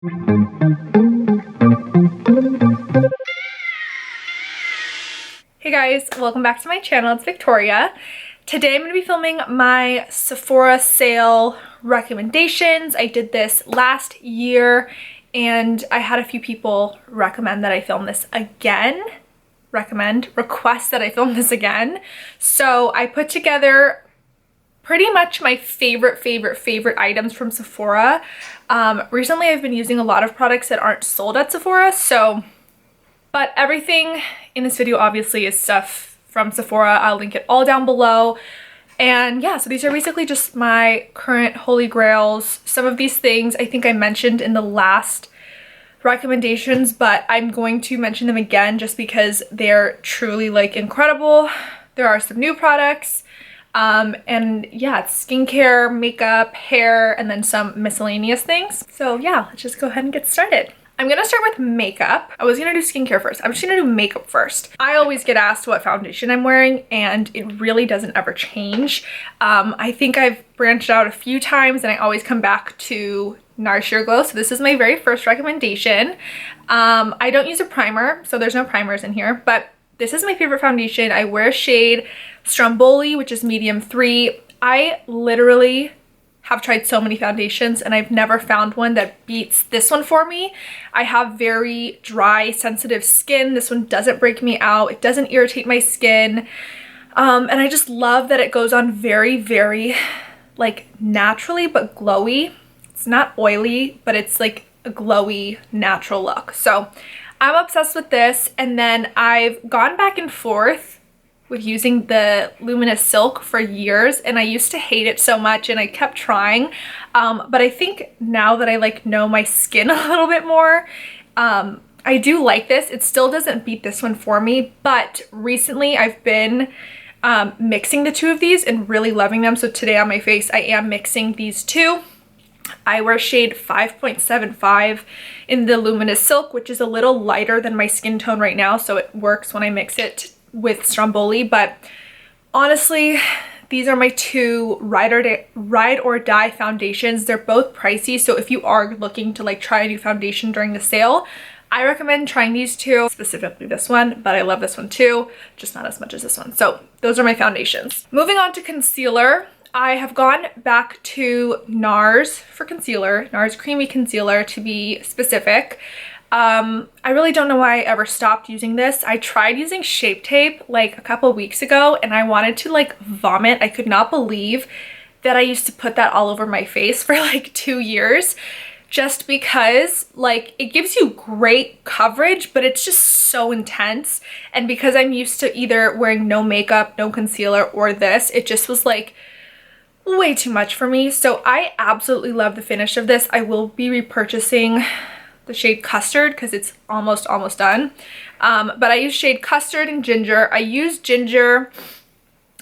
Hey guys, welcome back to my channel. It's Victoria. Today I'm going to be filming my Sephora sale recommendations. I did this last year and I had a few people recommend that I film this again. Request that I film this again. So I put together pretty much my favorite items from Sephora. Recently I've been using a lot of products that aren't sold at Sephora, but everything in this video obviously is stuff from Sephora. I'll link it all down below. And yeah, so these are basically just my current holy grails. Some of these things I think I mentioned in the last recommendations, but I'm going to mention them again just because they're truly like incredible. There are some new products. And yeah, it's skincare, makeup, hair, and then some miscellaneous things. So yeah, let's just go ahead and get started. I'm gonna start with makeup. I was gonna do skincare first. I'm just gonna do makeup first. I always get asked what foundation I'm wearing and it really doesn't ever change. I think I've branched out a few times and I always come back to Nourish Your Glow. So this is my very first recommendation. I don't use a primer, so there's no primers in here, but this is my favorite foundation. I wear shade Stromboli, which is medium 3. I literally have tried so many foundations and I've never found one that beats this one for me. I have very dry, sensitive skin. This one doesn't break me out. It doesn't irritate my skin. And I just love that it goes on very, like naturally, but glowy. It's not oily, but it's like a glowy, natural look. So I'm obsessed with this. And then I've gone back and forth with using the Luminous Silk for years, and I used to hate it so much and I kept trying, but I think now that I like know my skin a little bit more, I do like this. It still doesn't beat this one for me, but recently I've been mixing the two of these and really loving them. So today on my face I am mixing these two. I wear shade 5.75 in the Luminous Silk, which is a little lighter than my skin tone right now, so it works when I mix it with Stromboli. But honestly, these are my two ride or die foundations. They're both pricey, so if you are looking to like try a new foundation during the sale, I recommend trying these two, specifically this one, but I love this one too, just not as much as this one. So those are my foundations. Moving on to concealer. I have gone back to NARS for concealer, NARS Creamy Concealer to be specific. I really don't know why I ever stopped using this. I tried using Shape Tape like a couple weeks ago and I wanted to like vomit. I could not believe that I used to put that all over my face for like 2 years just because like it gives you great coverage, but it's just so intense. And because I'm used to either wearing no makeup, no concealer, or this, it just was like way too much for me. So I absolutely love the finish of this. I will be repurchasing the shade Custard because it's almost done. But I use shade Custard and Ginger. I use Ginger,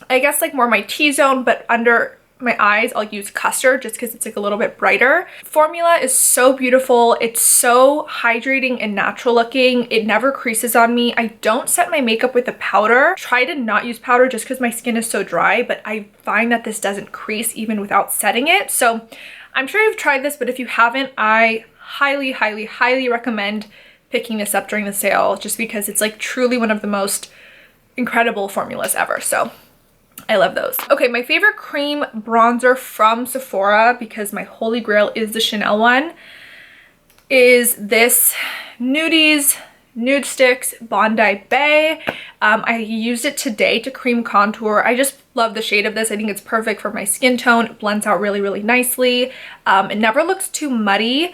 I guess like more my T-zone, but under my eyes I'll use Custard just because it's like a little bit brighter. Formula is so beautiful. It's so hydrating and natural looking. It never creases on me. I don't set my makeup with a powder. Try to not use powder just because my skin is so dry, but I find that this doesn't crease even without setting it. So I'm sure you've tried this, but if you haven't, I highly recommend picking this up during the sale just because it's like truly one of the most incredible formulas ever. So I love those. Okay, my favorite cream bronzer from Sephora, because my holy grail is the Chanel one, is this Nudies Nude Sticks Bondi Bay. I used it today to cream contour. I just love the shade of this. I think it's perfect for my skin tone. It blends out really nicely. It never looks too muddy.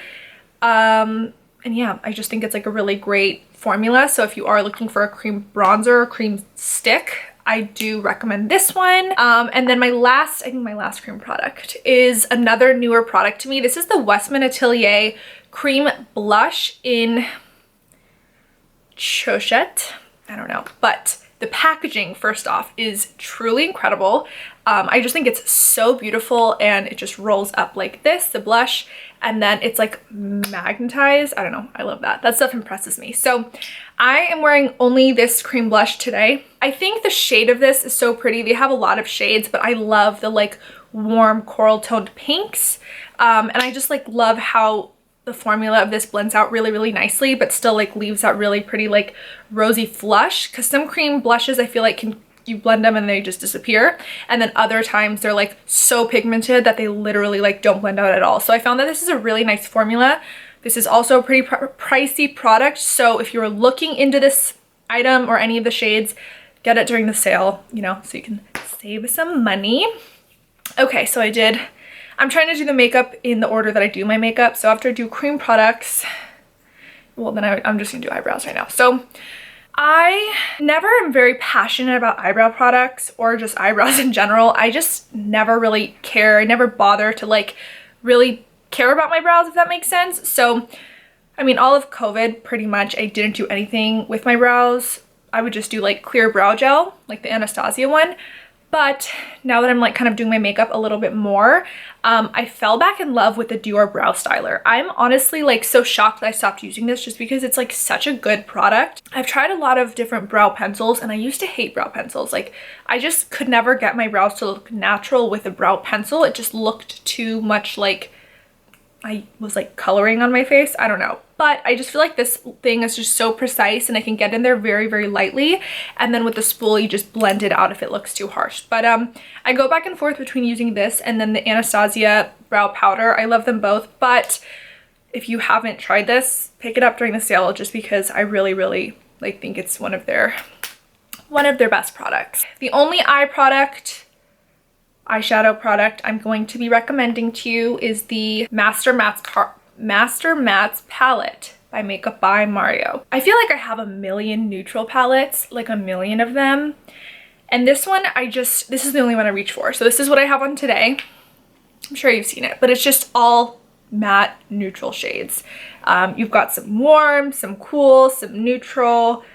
And yeah, I just think it's like a really great formula. So if you are looking for a cream bronzer, cream stick, I do recommend this one. And then I think my last cream product is another newer product to me. This is the Westman Atelier Cream Blush in Chochette. I don't know, but the packaging, first off, is truly incredible. I just think it's so beautiful and it just rolls up like this, the blush, and then it's like magnetized. I don't know, I love that. That stuff impresses me. So I am wearing only this cream blush today. I think the shade of this is so pretty. They have a lot of shades, but I love the like warm coral toned pinks. And I just like love how the formula of this blends out really, really nicely, but still like leaves that really pretty like rosy flush. Because some cream blushes I feel like you blend them and they just disappear, and then other times they're like so pigmented that they literally like don't blend out at all. So I found that this is a really nice formula. This is also a pretty pricey product, so if you're looking into this item or any of the shades, get it during the sale, you know, so you can save some money. Okay, so I'm trying to do the makeup in the order that I do my makeup. So after I do cream products, well then I'm just gonna do eyebrows right now. So I never am very passionate about eyebrow products or just eyebrows in general. I just never really care. I never bother to like really care about my brows, if that makes sense. So, I mean, all of COVID, pretty much, I didn't do anything with my brows. I would just do like clear brow gel, like the Anastasia one. But now that I'm like kind of doing my makeup a little bit more, I fell back in love with the Dior Brow Styler. I'm honestly like so shocked that I stopped using this just because it's like such a good product. I've tried a lot of different brow pencils and I used to hate brow pencils. Like I just could never get my brows to look natural with a brow pencil. It just looked too much like I was like coloring on my face. I don't know. But I just feel like this thing is just so precise and I can get in there very, very lightly. And then with the spool, you just blend it out if it looks too harsh. But I go back and forth between using this and then the Anastasia brow powder. I love them both. But if you haven't tried this, pick it up during the sale just because I really, really like think it's one of their best products. The only eyeshadow product I'm going to be recommending to you is the Master Mattes palette by Makeup by Mario. I feel like I have a million neutral palettes, like a million of them. And this one, this is the only one I reach for. So this is what I have on today. I'm sure you've seen it, but it's just all matte neutral shades. You've got some warm, some cool, some neutral.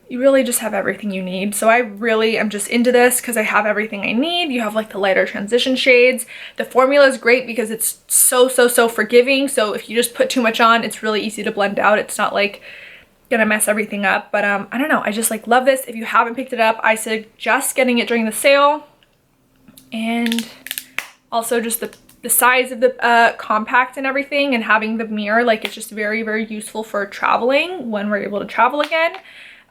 You really just have everything you need. So I really am just into this because I have everything I need. You have like the lighter transition shades. The formula is great because it's so forgiving. So if you just put too much on, it's really easy to blend out. It's not like gonna mess everything up. But I don't know, I just like love this. If you haven't picked it up, I suggest getting it during the sale. And also just the size of the compact and everything, and having the mirror, like it's just very, very useful for traveling when we're able to travel again.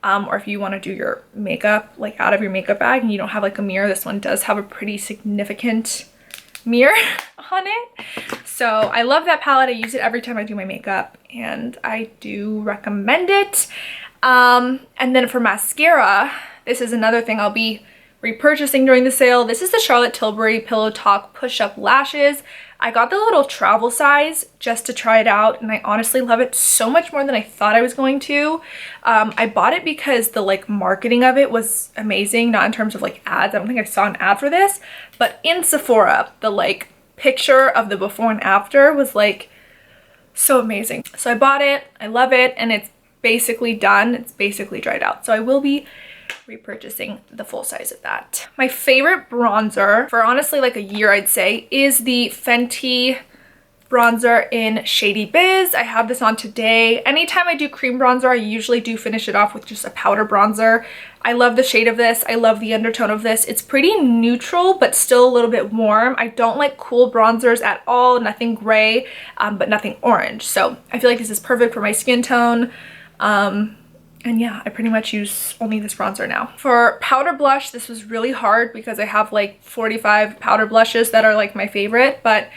Or if you want to do your makeup like out of your makeup bag and you don't have like a mirror, this one does have a pretty significant mirror on it. So I love that palette. I use it every time I do my makeup and I do recommend it. And then for mascara, this is another thing I'll be repurchasing during the sale. This is the Charlotte Tilbury Pillow Talk Push Up Lashes. I got the little travel size just to try it out and I honestly love it so much more than I thought I was going to. I bought it because the like marketing of it was amazing, not in terms of like ads. I don't think I saw an ad for this, but in Sephora, the like picture of the before and after was like so amazing. So I bought it, I love it, and it's basically done. It's basically dried out. So I will be repurchasing the full size of that. My favorite bronzer for honestly like a year, I'd say, is the Fenty bronzer in Shady Biz. I have this on today. Anytime I do cream bronzer, I usually do finish it off with just a powder bronzer. I love the shade of this. I love the undertone of this. It's pretty neutral, but still a little bit warm. I don't like cool bronzers at all. Nothing gray, but nothing orange. So I feel like this is perfect for my skin tone. And yeah, I pretty much use only this bronzer now. For powder blush, this was really hard because I have like 45 powder blushes that are like my favorite, but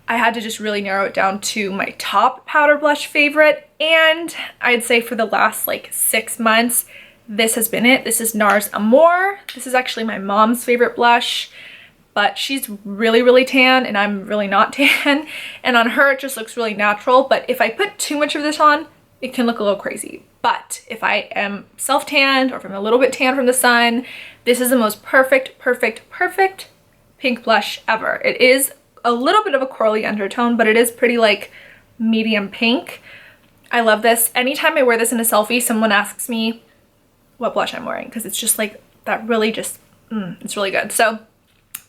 I had to just really narrow it down to my top powder blush favorite. And I'd say for the last like 6 months, this has been it. This is NARS Amour. This is actually my mom's favorite blush, but she's really, really tan and I'm really not tan. And on her, it just looks really natural. But if I put too much of this on, it can look a little crazy. But if I am self-tanned or if I'm a little bit tan from the sun, this is the most perfect pink blush ever. It is a little bit of a corally undertone, but it is pretty like medium pink. I love this. Anytime I wear this in a selfie, someone asks me what blush I'm wearing because it's just like that really just, it's really good. So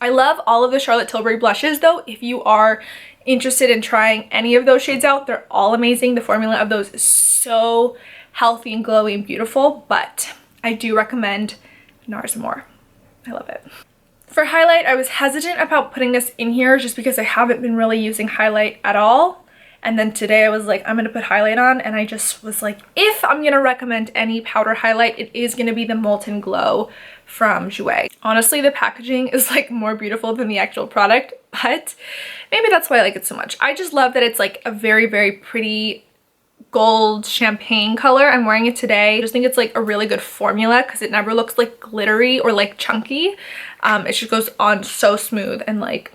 I love all of the Charlotte Tilbury blushes though. If you are interested in trying any of those shades out, they're all amazing. The formula of those is so healthy and glowy and beautiful, but I do recommend NARS Amour. I love it. For highlight, I was hesitant about putting this in here just because I haven't been really using highlight at all. And then today I was like, I'm gonna put highlight on, and I just was like, if I'm gonna recommend any powder highlight, it is gonna be the Molten Glow from Jouer. Honestly, the packaging is like more beautiful than the actual product, but maybe that's why I like it so much. I just love that it's like a very, very pretty gold champagne color. I'm wearing it today. I just think it's like a really good formula because it never looks like glittery or like chunky. It just goes on so smooth and like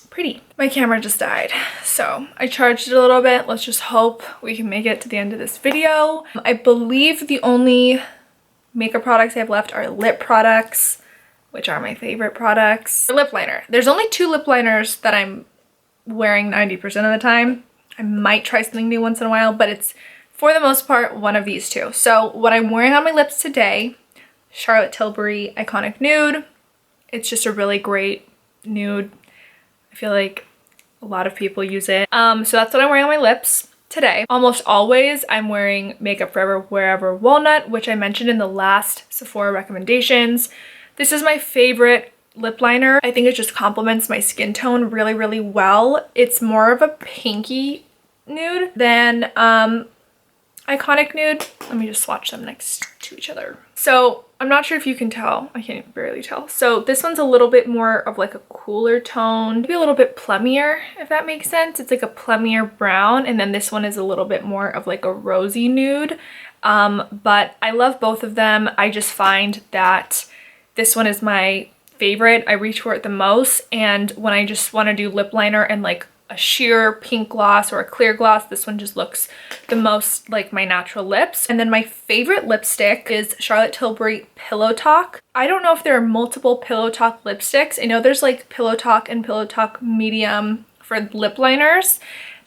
pretty. My camera just died, so I charged it a little bit. Let's just hope we can make it to the end of this video. I believe the only makeup products I have left are lip products, which are my favorite products. Lip liner. There's only 2 lip liners that I'm wearing 90% of the time. I might try something new once in a while, but it's for the most part one of these 2. So what I'm wearing on my lips today, Charlotte Tilbury Iconic Nude. It's just a really great nude. I feel like a lot of people use it. So that's what I'm wearing on my lips today. Almost always I'm wearing Makeup Forever Wherever Walnut, which I mentioned in the last Sephora recommendations. This is my favorite lip liner. I think it just complements my skin tone really, really well. It's more of a pinky nude than Iconic Nude. Let me just swatch them next to each other. So I'm not sure if you can tell. I can't barely tell. So this one's a little bit more of like a cooler tone, maybe a little bit plummier, if that makes sense. It's like a plummier brown, and then this one is a little bit more of like a rosy nude. But I love both of them. I just find that this one is my favorite. I reach for it the most, and when I just want to do lip liner and like a sheer pink gloss or a clear gloss, this one just looks the most like my natural lips. And then my favorite lipstick is Charlotte Tilbury Pillow Talk. I don't know if there are multiple Pillow Talk lipsticks. I know there's like Pillow Talk and Pillow Talk Medium for lip liners,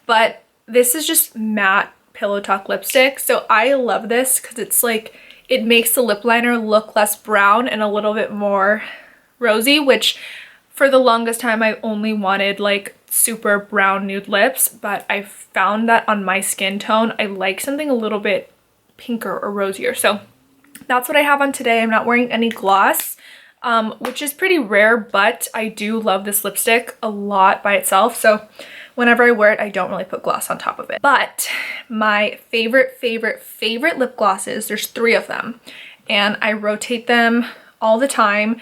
but this is just matte Pillow Talk lipstick. So I love this because it's like, it makes the lip liner look less brown and a little bit more rosy, which for the longest time I only wanted like super brown nude lips, but I found that on my skin tone I like something a little bit pinker or rosier. So that's what I have on today. I'm not wearing any gloss, which is pretty rare, but I do love this lipstick a lot by itself. So whenever I wear it, I don't really put gloss on top of it. But my favorite lip glosses, there's 3 of them, and I rotate them all the time.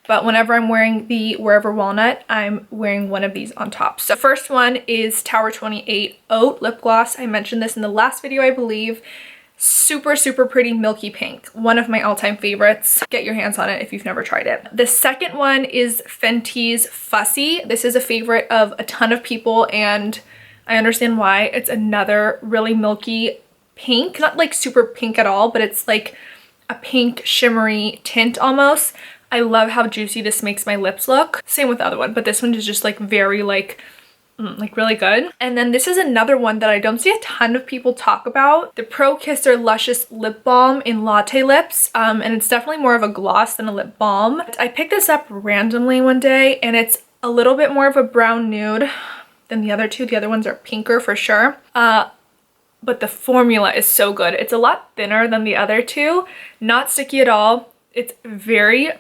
But whenever I'm wearing the Wherever Walnut, I'm wearing one of these on top. So the first one is Tower 28 Oat Lip Gloss. I mentioned this in the last video, I believe. Super, super pretty milky pink. One of my all-time favorites. Get your hands on it if you've never tried it. The second one is Fenty's Fussy. This is a favorite of a ton of people, and I understand why. It's another really milky pink. Not like super pink at all, but it's like a pink shimmery tint almost. I love how juicy this makes my lips look. Same with the other one, but this one is just like very like really good. And then this is another one that I don't see a ton of people talk about. The Pro Kisser Luscious Lip Balm in Latte Lips. And it's definitely more of a gloss than a lip balm. I picked this up randomly one day, and it's a little bit more of a brown nude than the other 2. The other ones are pinker for sure. But the formula is so good. It's a lot thinner than the other 2. Not sticky at all. It's very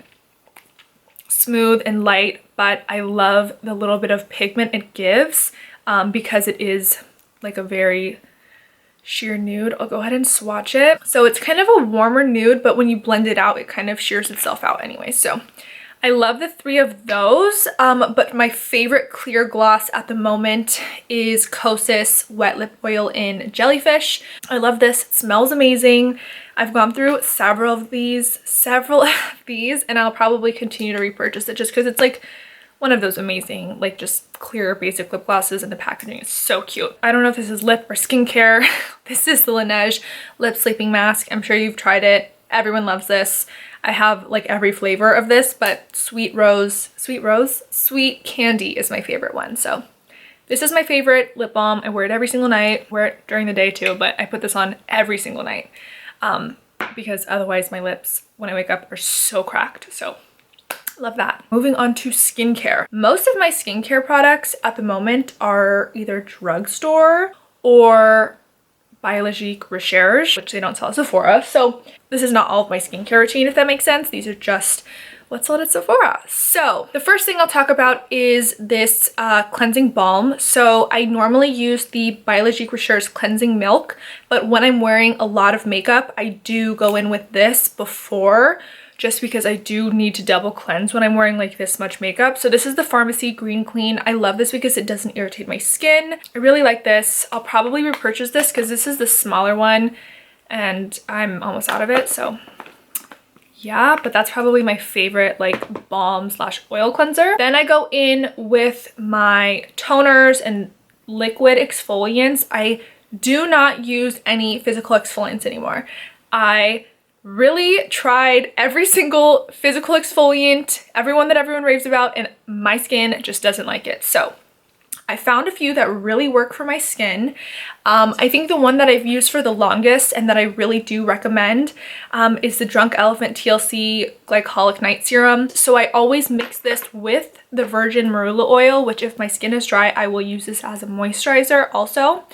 smooth and light, but I love the little bit of pigment it gives because it is like a very sheer nude. I'll go ahead and swatch it. So it's kind of a warmer nude, but when you blend it out, it kind of sheers itself out anyway. So I love the 3 of those, but my favorite clear gloss at the moment is Kosas Wet Lip Oil in Jellyfish. I love this. It smells amazing. I've gone through several of these, and I'll probably continue to repurchase it just because it's like one of those amazing, like just clear basic lip glosses, and the packaging is so cute. I don't know if this is lip or skincare. This is the Laneige Lip Sleeping Mask. I'm sure you've tried it. Everyone loves this. I have like every flavor of this, but Sweet Candy is my favorite one. So this is my favorite lip balm. I wear it every single night. Wear it during the day too, but I put this on every single night because otherwise my lips when I wake up are so cracked. So love that. Moving on to skincare. Most of my skincare products at the moment are either drugstore or Biologique Recherche, which they don't sell at Sephora. So this is not all of my skincare routine, if that makes sense. These are just what's sold at Sephora. So the first thing I'll talk about is this cleansing balm. So I normally use the Biologique Recherche cleansing milk, but when I'm wearing a lot of makeup, I do go in with this before, just because I do need to double cleanse when I'm wearing like this much makeup. So this is the Pharmacy Green Clean. I love this because it doesn't irritate my skin. I really like this. I'll probably repurchase this because this is the smaller one and I'm almost out of it. So yeah, but that's probably my favorite like balm slash oil cleanser. Then I go in with my toners and liquid exfoliants. I do not use any physical exfoliants anymore. I really tried every single physical exfoliant, everyone that everyone raves about, and my skin just doesn't like it. So I found a few that really work for my skin. I think the one that I've used for the longest and that I really do recommend is the Drunk Elephant TLC Glycolic Night Serum. So I always mix this with the virgin marula oil, which if my skin is dry, I will use this as a moisturizer also.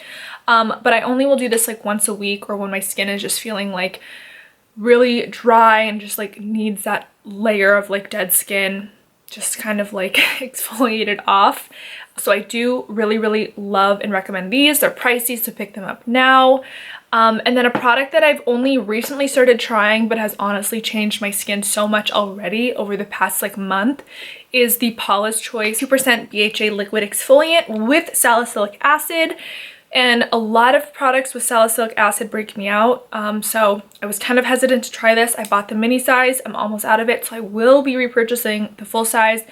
But I only will do this like once a week or when my skin is just feeling like really dry and just like needs that layer of like dead skin just kind of like exfoliated off. So I do really love and recommend these. They're pricey, so pick them up now. And then a product that I've only recently started trying but has honestly changed my skin so much already over the past like month is the Paula's Choice 2% BHA liquid exfoliant with salicylic acid. And a lot of products with salicylic acid break me out, so I was kind of hesitant to try this. I bought the mini size. I'm almost out of it, so I will be repurchasing the full size.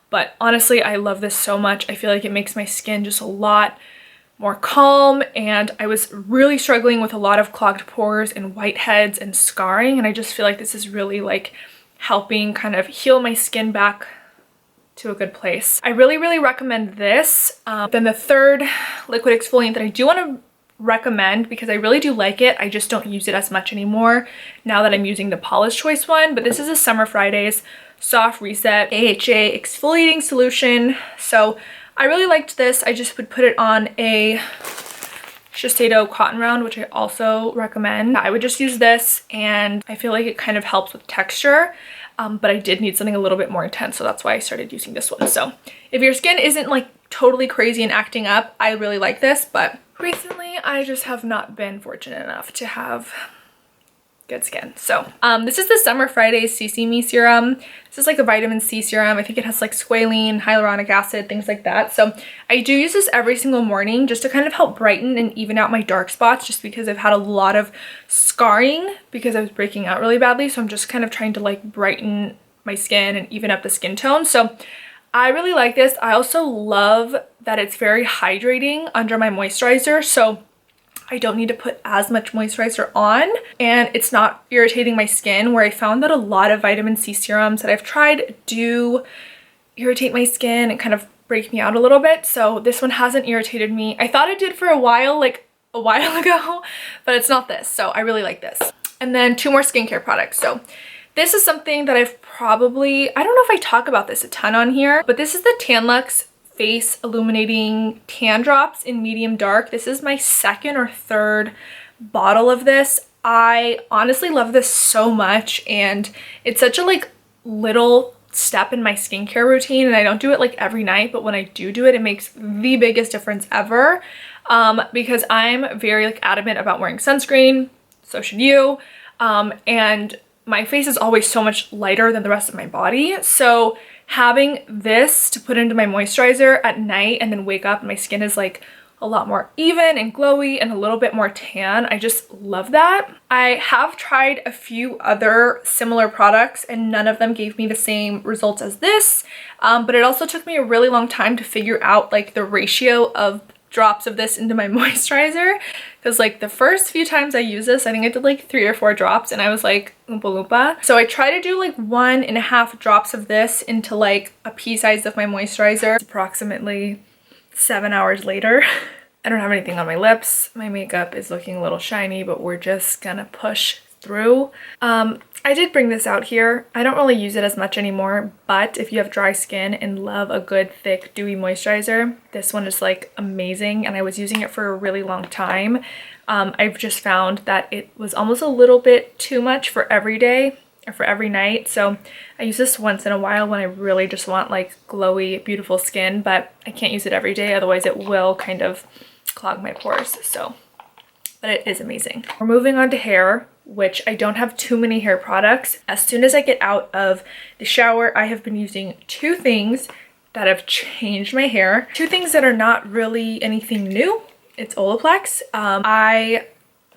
But honestly, I love this so much. I feel like it makes my skin just a lot more calm, and I was really struggling with a lot of clogged pores and whiteheads and scarring, and I just feel like this is really like helping kind of heal my skin back to a good place. I really recommend this. Then the third liquid exfoliant that I do want to recommend, because I really do like it, I just don't use it as much anymore now that I'm using the Paula's Choice one, but this is a Summer Fridays Soft Reset AHA exfoliating solution. So I really liked this. I just would put it on a Shiseido cotton round, which I also recommend. I would just use this and I feel like it kind of helps with texture. But I did need something a little bit more intense, so that's why I started using this one. So if your skin isn't like totally crazy and acting up, I really like this, but recently I just have not been fortunate enough to have good skin. So this is the Summer Fridays CC Me serum. This is like a vitamin C serum. I think it has like squalene, hyaluronic acid, things like that. So I do use this every single morning just to kind of help brighten and even out my dark spots, just because I've had a lot of scarring because I was breaking out really badly. So I'm just kind of trying to like brighten my skin and even up the skin tone. So I really like this. I also love that it's very hydrating under my moisturizer. So I don't need to put as much moisturizer on, and it's not irritating my skin, where I found that a lot of vitamin C serums that I've tried do irritate my skin and kind of break me out a little bit. So this one hasn't irritated me. I thought it did for a while, like a while ago, but it's not this. So I really like this. And then two more skincare products. So this is something that I've probably, I don't know if I talk about this a ton on here, but this is the Tan-Luxe Face Illuminating Tan Drops in medium dark. This is my second or third bottle of this. I honestly love this so much, and it's such a like little step in my skincare routine, and I don't do it like every night, but when I do it, it makes the biggest difference ever, because I'm very like adamant about wearing sunscreen. So should you. And my face is always so much lighter than the rest of my body, so having this to put into my moisturizer at night and then wake up and my skin is like a lot more even and glowy and a little bit more tan, I just love that. I have tried a few other similar products and none of them gave me the same results as this, but it also took me a really long time to figure out like the ratio of drops of this into my moisturizer, because like the first few times I used this, I think I did like 3 or 4 drops and I was like oompa loompa. So I try to do like 1.5 drops of this into like a pea size of my moisturizer. It's approximately 7 hours later. I don't have anything on my lips. My makeup is looking a little shiny, but we're just gonna push through. I did bring this out here. I don't really use it as much anymore, but if you have dry skin and love a good thick dewy moisturizer, this one is like amazing, and I was using it for a really long time. I've just found that it was almost a little bit too much for every day, or for every night. So I use this once in a while when I really just want like glowy, beautiful skin, but I can't use it every day. Otherwise it will kind of clog my pores. So, but it is amazing. We're moving on to hair, which I don't have too many hair products. As soon as I get out of the shower, I have been using two things that have changed my hair. Two things that are not really anything new. It's Olaplex. I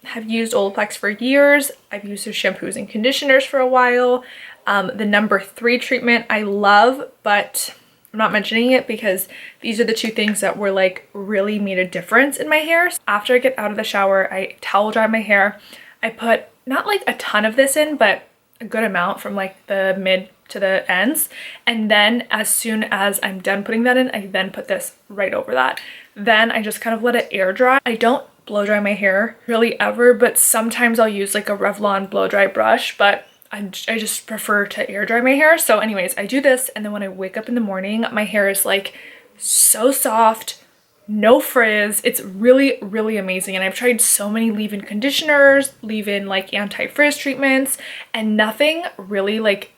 have used Olaplex for years. I've used their shampoos and conditioners for a while. The number 3 treatment I love, but I'm not mentioning it because these are the two things that were like really made a difference in my hair. After I get out of the shower, I towel dry my hair. I put not like a ton of this in, but a good amount from like the mid to the ends. And then as soon as I'm done putting that in, I then put this right over that. Then I just kind of let it air dry. I don't blow dry my hair really ever, but sometimes I'll use like a Revlon blow dry brush, but I just prefer to air dry my hair. So anyways, I do this, and then when I wake up in the morning, my hair is like so soft, no frizz. It's really, really amazing. And I've tried so many leave-in conditioners, leave-in like anti-frizz treatments, and nothing really like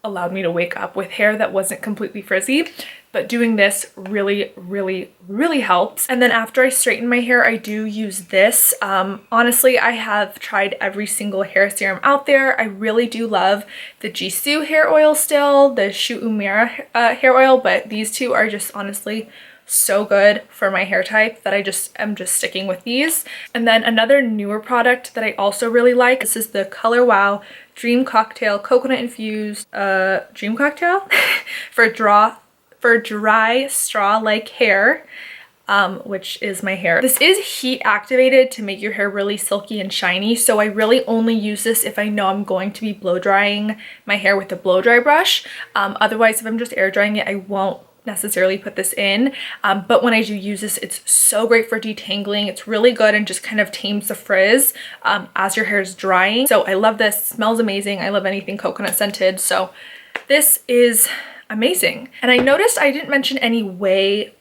allowed me to wake up with hair that wasn't completely frizzy. But doing this really, really, really helps. And then after I straighten my hair, I do use this. Honestly, I have tried every single hair serum out there. I really do love the Jisoo hair oil still, the Shu Uemura hair oil, but these two are just honestly so good for my hair type that I'm just sticking with these. And then another newer product that I also really like, this is the Color Wow Dream Cocktail Coconut Infused Dream Cocktail for dry straw-like hair, which is my hair. This is heat activated to make your hair really silky and shiny, so I really only use this if I know I'm going to be blow drying my hair with a blow dry brush. Otherwise, if I'm just air drying it, I won't necessarily put this in, but when I do use this, it's so great for detangling. It's really good and just kind of tames the frizz as your hair is drying. So I love this. It smells amazing. I love anything coconut scented, so this is amazing. And I noticed I didn't mention any Way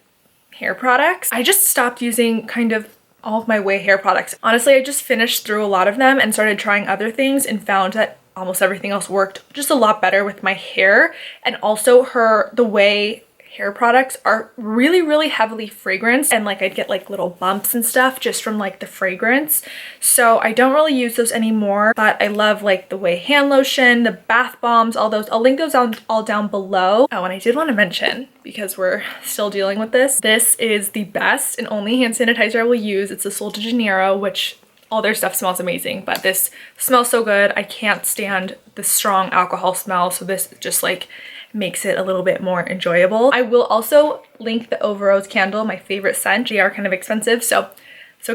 hair products. I just stopped using kind of all of my Way hair products. Honestly, I just finished through a lot of them and started trying other things and found that almost everything else worked just a lot better with my hair. And also the Way hair products are really, really heavily fragranced, and like I'd get like little bumps and stuff just from like the fragrance. So I don't really use those anymore, but I love like the Way hand lotion, the bath bombs, all those. I'll link those all down below. Oh, and I did want to mention, because we're still dealing with this is the best and only hand sanitizer I will use. It's the Sol de Janeiro, which all their stuff smells amazing, but this smells so good. I can't stand the strong alcohol smell, so this just like makes it a little bit more enjoyable. I will also link the Over Rose candle, my favorite scent. They are kind of expensive, so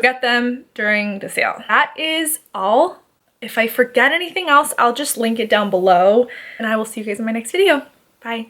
get them during the sale. That is all. If I forget anything else, I'll just link it down below, and I will see you guys in my next video. Bye.